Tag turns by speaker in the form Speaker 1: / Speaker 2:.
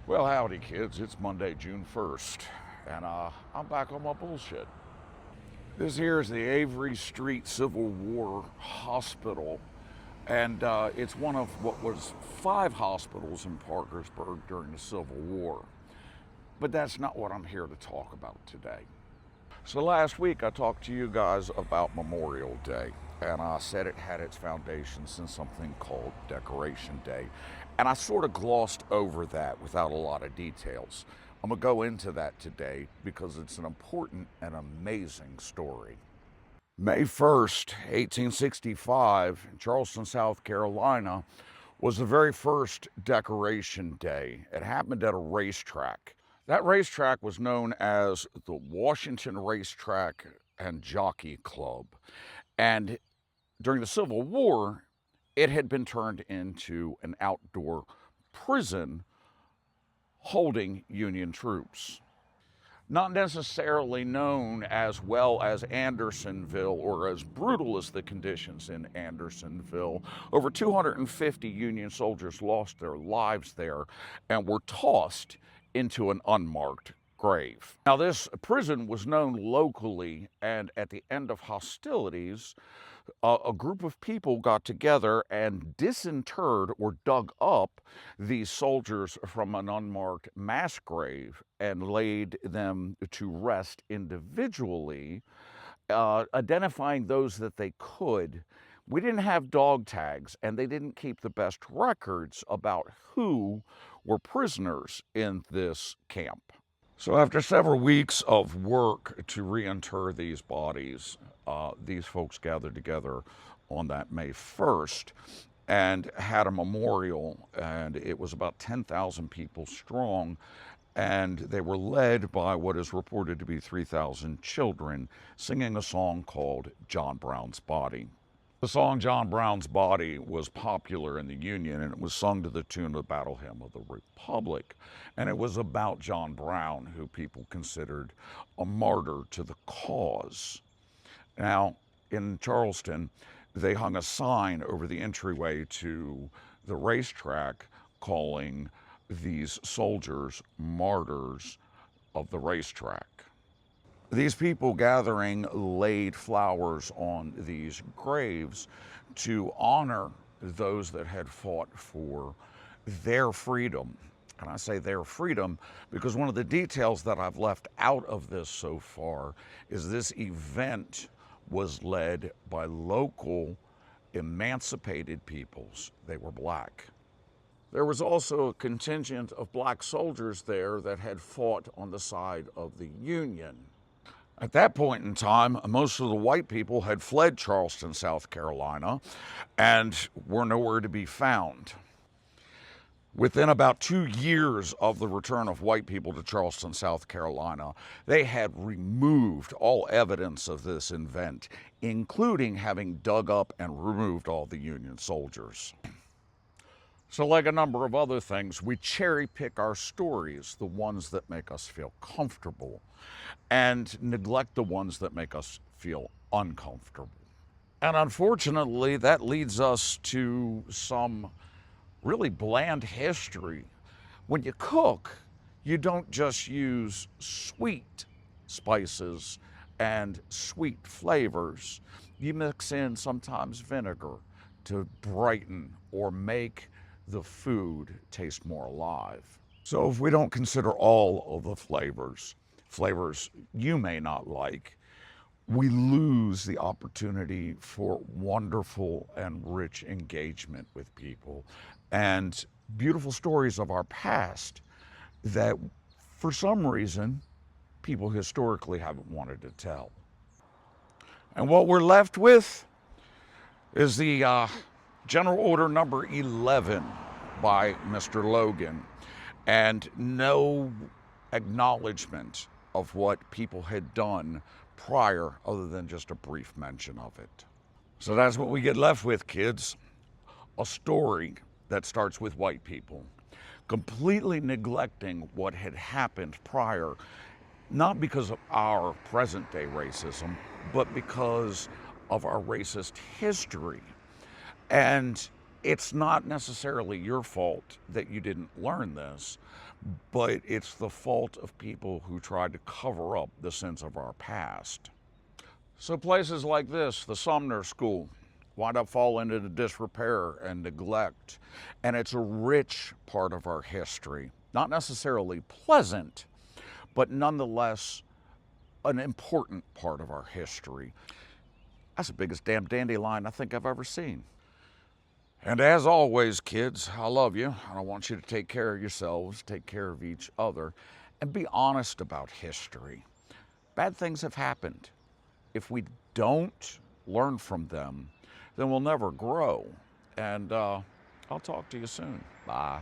Speaker 1: Well, howdy, kids. It's Monday, June 1st, and I'm back on my bullshit. This here is the Avery Street Civil War Hospital, and it's one of what was 5 hospitals in Parkersburg during the Civil War. But that's not what I'm here to talk about today. So last week I talked to you guys about Memorial Day, and I said it had its foundations in something called Decoration Day. And I sort of glossed over that without a lot of details. I'm going to go into that today because it's an important and amazing story. May 1st, 1865, in Charleston, South Carolina, was the very first Decoration Day. It happened at a racetrack. That racetrack was known as the Washington Racetrack and Jockey Club. And during the Civil War, it had been turned into an outdoor prison holding Union troops. Not necessarily known as well as Andersonville or as brutal as the conditions in Andersonville, over 250 Union soldiers lost their lives there and were tossed into an unmarked grave. Now, this prison was known locally, and at the end of hostilities, a group of people got together and disinterred or dug up these soldiers from an unmarked mass grave and laid them to rest individually, identifying those that they could. We didn't have dog tags, and they didn't keep the best records about who were prisoners in this camp. So after several weeks of work to reinter these bodies, these folks gathered together on that May 1st and had a memorial, and it was about 10,000 people strong, and they were led by what is reported to be 3,000 children singing a song called John Brown's Body. The song John Brown's Body was popular in the Union, and it was sung to the tune of the Battle Hymn of the Republic. And it was about John Brown, who people considered a martyr to the cause. Now, in Charleston, they hung a sign over the entryway to the racetrack calling these soldiers martyrs of the racetrack. These people gathering laid flowers on these graves to honor those that had fought for their freedom. And I say their freedom because one of the details that I've left out of this so far is this event was led by local emancipated peoples. They were black. There was also a contingent of black soldiers there that had fought on the side of the Union. At that point in time, most of the white people had fled Charleston, South Carolina, and were nowhere to be found. Within about 2 years of the return of white people to Charleston, South Carolina, they had removed all evidence of this event, including having dug up and removed all the Union soldiers. So like a number of other things, we cherry pick our stories, the ones that make us feel comfortable, and neglect the ones that make us feel uncomfortable. And unfortunately, that leads us to some really bland history. When you cook, you don't just use sweet spices and sweet flavors. You mix in sometimes vinegar to brighten or make the food taste more alive. So if we don't consider all of the flavors you may not like, we lose the opportunity for wonderful and rich engagement with people and beautiful stories of our past that for some reason people historically haven't wanted to tell. And what we're left with is the General Order number 11 by Mr. Logan, and no acknowledgement of what people had done prior other than just a brief mention of it. So that's what we get left with, kids. A story that starts with white people completely neglecting what had happened prior, not because of our present day racism, but because of our racist history. And it's not necessarily your fault that you didn't learn this, but it's the fault of people who tried to cover up the sins of our past. So places like this, the Sumner School, wind up falling into disrepair and neglect. And it's a rich part of our history. Not necessarily pleasant, but nonetheless an important part of our history. That's the biggest damn dandelion I think I've ever seen. And as always, kids, I love you, and I want you to take care of yourselves, take care of each other, and be honest about history. Bad things have happened. If we don't learn from them, then we'll never grow. And I'll talk to you soon. Bye.